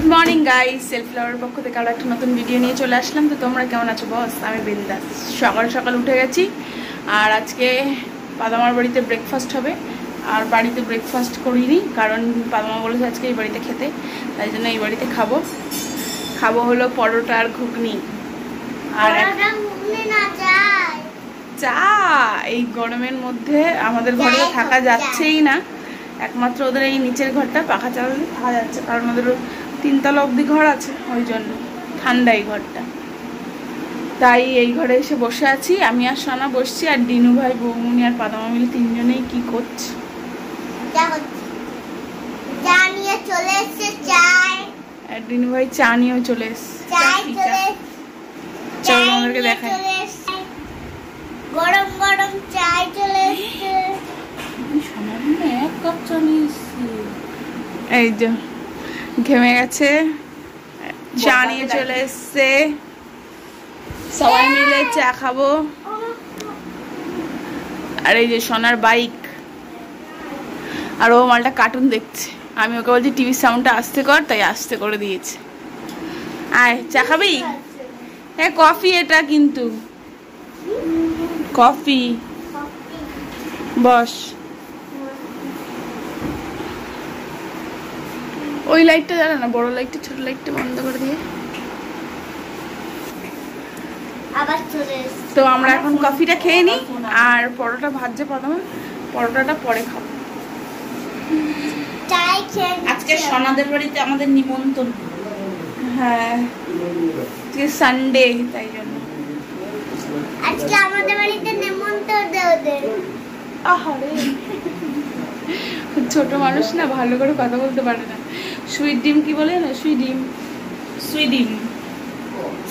Good morning guys, self লাভারের পক্ষ থেকে আরো একটা নতুন ভিডিও নিয়ে চলে আসলাম। তো তোমরা কেমন আছো বস? আমি বিন্দাস। সকাল সকাল উঠে গেছি আর আজকে পাদামার বাড়িতে ব্রেকফাস্ট হবে। আর বাড়িতে ব্রেকফাস্ট করিনি, কারণ পাদামা বলেছে আজকে এই বাড়িতে খেতে, তাই জন্য এই বাড়িতে খাবো হলো পরোটা আর ঘুগনি আর চা। এই গরমের মধ্যে আমাদের ঘরে থাকা যাচ্ছেই না, একমাত্র ওদের এই নিচের ঘরটা পাখা চালালে থাকা যাচ্ছে, কারণ ওদের 3 তলা অবধি ঘর আছে, ওই জন্য ঠান্ডা এই ঘরটা। তাই এই ঘরে এসে বসে আছি, আমি আর সোনা বসছি, আর ডিনু ভাই, বৌমনি আর পাদামা মিলে 3 জনেই কি করছে। আর ডিনু ভাই চা নিয়েও চলে এসছে, চলো আমাদেরকে দেখাই। গরম গরম চাই চলে এসছে। এক কাপ চা নিয়ে এসছে, এই যে ঘেমে গেছে, চা নিয়ে চলে এসছে, সবাই মিলে চা খাবো। আর এই যে সোনার বাইক, আর ও মালটা কার্টুন দেখছে, আমি ওকে বলছি টিভির সাউন্ডটা আস্তে কর, তাই আস্তে করে দিয়েছে। আয় চা খাবি? হ্যাঁ কফি, এটা কিন্তু কফি। বস, ওই লাইটটা জানো না, বড় লাইটটা ছোট লাইটটা বন্ধ করে দিয়ে। তো আমরা এখন কফিটা খেয়ে নিই, আর পরোটা ভাজছে পাদামা, পরোটাটা পরে খাবো। আজকে সোনাদের বাড়িতে আমাদের নিমন্ত্রণ। হ্যাঁ আজকে সানডে, তাই জন্য আজকে আমাদের বাড়িতে নেমন্তন্ন ওদের। আহারে ছোট মানুষ না, ভালো করে কথা বলতে পারে না। সুইট ডিম কি বলে না? সুইডিম,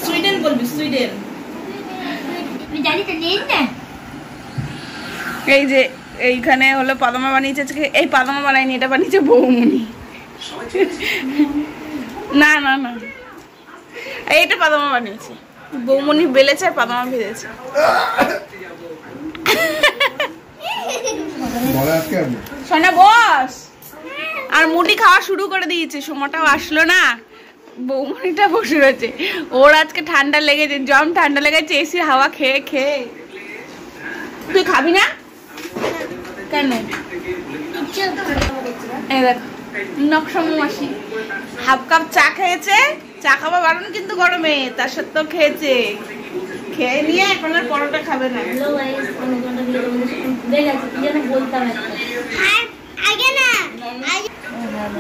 সুইডেন বলবি, সুইডেন। এই যে এইখানে হলো পাদামা বানিয়েছে আজকে, এই পাদামা বানায়নি, এটা বানিয়েছে বৌমনি। না না না, এইটা পাদামা বানিয়েছে, বৌমনি বেলেছে আর পাদামা ভেজেছে। সোনা বস, আর মুটি খাওয়া শুরু করে দিয়েছে, সময়টাও আসলো না, বৌমনিটা বসে রয়েছে। ওর আজকে ঠান্ডা লেগেছে, জম ঠান্ডা লেগেছে এসির হাওয়া খেয়ে খেয়ে। তুই খাবি না কেন? এই দেখ নকশা মাসি হাফ কাপ চা খেয়েছে, চা খাওয়া বারণ কিন্তু গরমে, তার সত্ত্বেও খেয়েছে। খেয়ে নিয়ে এখন আর পরোটা খাবে না।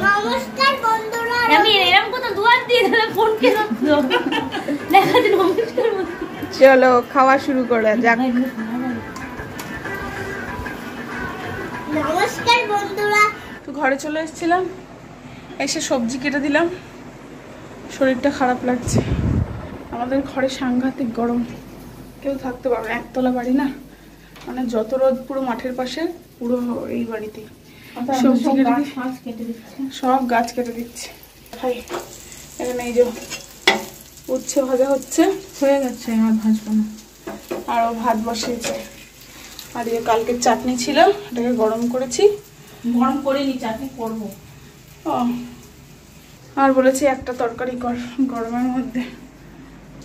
নমস্কার বন্ধুরা, আমি এরকম কথা দুয়ার দিয়ে দিলে ফোন কে করছো? দেখা দিন নমস্কার। চলো খাওয়া শুরু করা যাক। নমস্কার বন্ধুরা, তো ঘরে চলে এসেছিলাম, এসে সবজি কেটে দিলাম, শরীরটা খারাপ লাগছে। আমাদের ঘরে সাংঘাতিক গরম, কেউ থাকতে পারবে না, একতলা বাড়ি না, মানে যত রোদ পুরো মাঠের পাশে, পুরো এই বাড়িতে সবজি কেটে দিচ্ছে, সব গাছ কেটে দিচ্ছে। খাই এখানে এই যে উচ্ছে ভাজা হচ্ছে, হয়ে গেছে, আর ভাজবো না। আরও ভাত বসিয়েছে, আর এই কালকের চাটনি ছিল, এটাকে গরম করেছি, গরম করিনি, চাটনি করবো। ও আর বলেছি একটা তরকারি কর গরমের মধ্যে,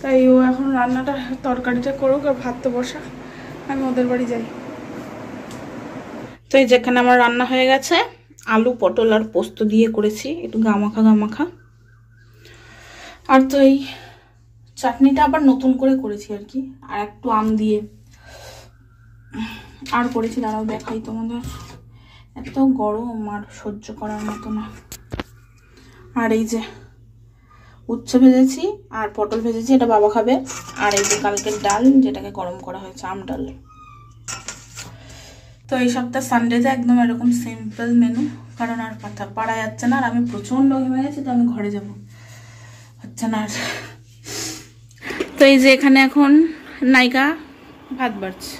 তাই ও এখন রান্নাটা তরকারিটা করুক, আর ভাত তো বসা, আমি ওদের বাড়ি যাই। তো এই যেখানে আমার রান্না হয়ে গেছে, আলু পটল আর পোস্ত দিয়ে করেছি, একটু গামাখা। আর তো এই চাটনিটা আবার নতুন করে করেছি আর কি, আর একটু আম দিয়ে আর করেছি, দাঁড়াও দেখাই তোমাদের। এত গরম আর সহ্য করার মতো না। আর এই যে উচ্ছে ভেজেছি আর পটল ভেজেছি, এটা বাবা খাবে। আর এই যে কালকের ডাল, যেটাকে গরম করা হয়েছে, আম ডাল। তো এই সপ্তাহ সানডেতে একদম এরকম সিম্পল মেনু, কারণ আর পারা যাচ্ছে না, আর আমি প্রচন্ড ঘেমে গেছি, তো আমি ঘরে যাব, হচ্ছে না আর। তো এই যে এখানে এখন নায়িকা ভাত বাড়ছে,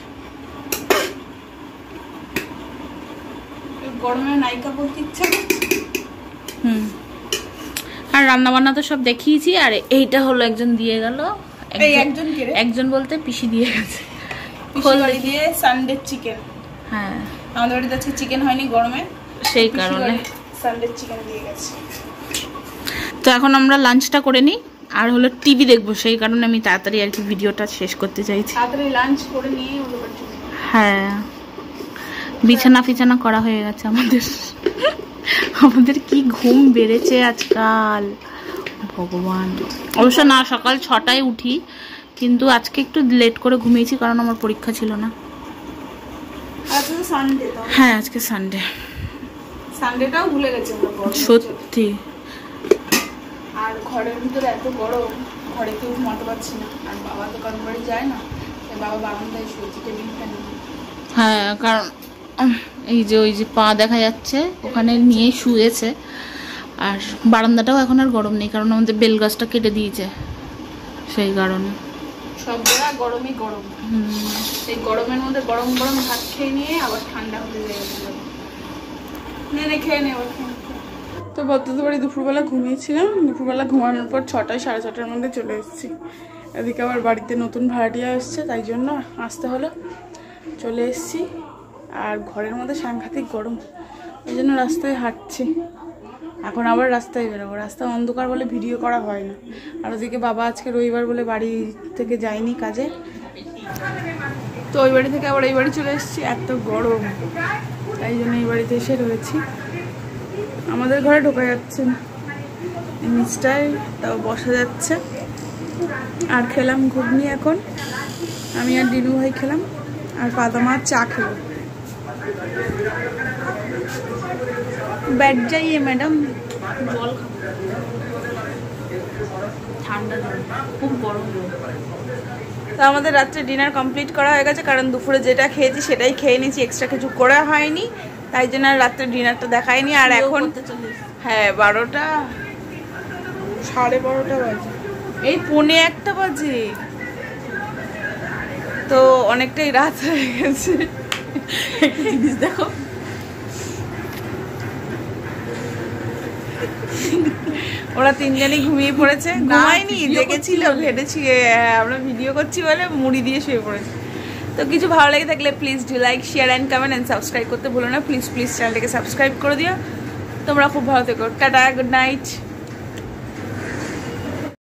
গরমে নায়িকা বলতে ইচ্ছা। আর রান্না বান্না তো সব দেখিয়েছি। আর এইটা হলো একজন দিয়ে গেল, একজন বলতে পিসি দিয়ে গেছে, খোল দিয়ে সানডে চিকেন। হ্যাঁ আমাদের বাড়িতে আজকে চিকেন হয়নি গরমে, সেই কারণে সানডে চিকেন দিয়ে গেছে। তো এখন আমরা লাঞ্চটা করে নিই, আর হলো টিভি দেখবো, সেই কারণে আমি তাড়াতাড়ি আর কি ভিডিওটা শেষ করতে চাইছি। তাড়াতাড়ি লাঞ্চ করে নিয়ে হ্যাঁ, বিছানা ফিছানা করা হয়ে গেছে আমাদের। আমাদের কি ঘুম বেড়েছে আজকাল ভগবান। অবশ্য না, সকাল 6টায় উঠি, কিন্তু আজকে একটু লেট করে ঘুমিয়েছি কারণ আমার পরীক্ষা ছিল না। হ্যাঁ আজকে সানডে, সানডেটাও ভুলে গেছে সত্যি। আর ঘরের ভিতরে এত গরম, ঘরে কেউ ঘুমাতে পারছি না। আর বাবা তো কারণ বাড়ি যায় না, বাবা বারান্দায় শুয়েছে টেবিল ফ্যান। হ্যাঁ, কারণ এই যে ওই যে পা দেখা যাচ্ছে ওখানে নিয়ে শুয়েছে। আর বারান্দাটাও এখন আর গরম নেই, কারণ আমাদের বেল গাছটা কেটে দিয়েছে, সেই কারণে সব জায়গা গরমই গরম। এই গরমের মধ্যে গরম গরম ভাত খেয়ে নিয়ে আবার ঠান্ডা হতে যায়, খেয়ে নেই আবার। তো বদ্ধত বাড়ি দুপুরবেলা ঘুমিয়েছিলাম, দুপুরবেলা ঘুমানোর পর 6টায় 6:30টার মধ্যে চলে এসেছি। এদিকে আবার বাড়িতে নতুন ভাড়াটিয়া এসছে, তাই জন্য আসতে হলো, চলে এসেছি। আর ঘরের মধ্যে সাংঘাতিক গরম, ওই জন্য রাস্তায় হাঁটছি। এখন আবার রাস্তায় বেরোবো, রাস্তা অন্ধকার বলে ভিডিও করা হয় না। আর ওদিকে বাবা আজকে রবিবার বলে বাড়ি থেকে যায়নি কাজে, তো ওই বাড়ি থেকে আবার এই বাড়ি চলে এসেছি। এত গরম, তাই জন্য এই বাড়িতে এসে রয়েছি। আমাদের ঘরে ঢোকা যাচ্ছে না, নিচটায় তাও বসা যাচ্ছে। আর খেলাম ঘুগনি, এখন আমি আর ডিনু ভাই খেলাম, আর পাতা মাছ চা খেলো। बैठ जाइए मैडम, জল ঠান্ডা জল, খুব গরম। তো আমাদের রাত্রে ডিনার কমপ্লিট করা হয়ে গেছে, কারণ দুপুরে যেটা খেয়েছি সেটাই খেয়ে নিয়েছি, এক্সট্রা কিছু করা হয়নি, তাই জন্য আর রাত্রে ডিনারটা দেখায়নি। আর এখন হ্যাঁ 12টা 12:30 বাজে, এই 1:45 বাজে, তো অনেকটাই রাত হয়ে গেছে। একটা জিনিস দেখো, ওরা তিনজনই ঘুমিয়ে পড়েছে। ঘুমায়নি, দেখেছিল, ভেবেছি আমরা ভিডিও করছি বলে মুড়ি দিয়ে শুয়ে পড়েছে। তো কিছু ভালো লেগে থাকলে please do like, share and comment and subscribe করতে ভুলো না। প্লিজ চ্যানেলটাকে সাবস্ক্রাইব করে দিও। তোমরা খুব ভালো থেকো, টাটা, গুড নাইট।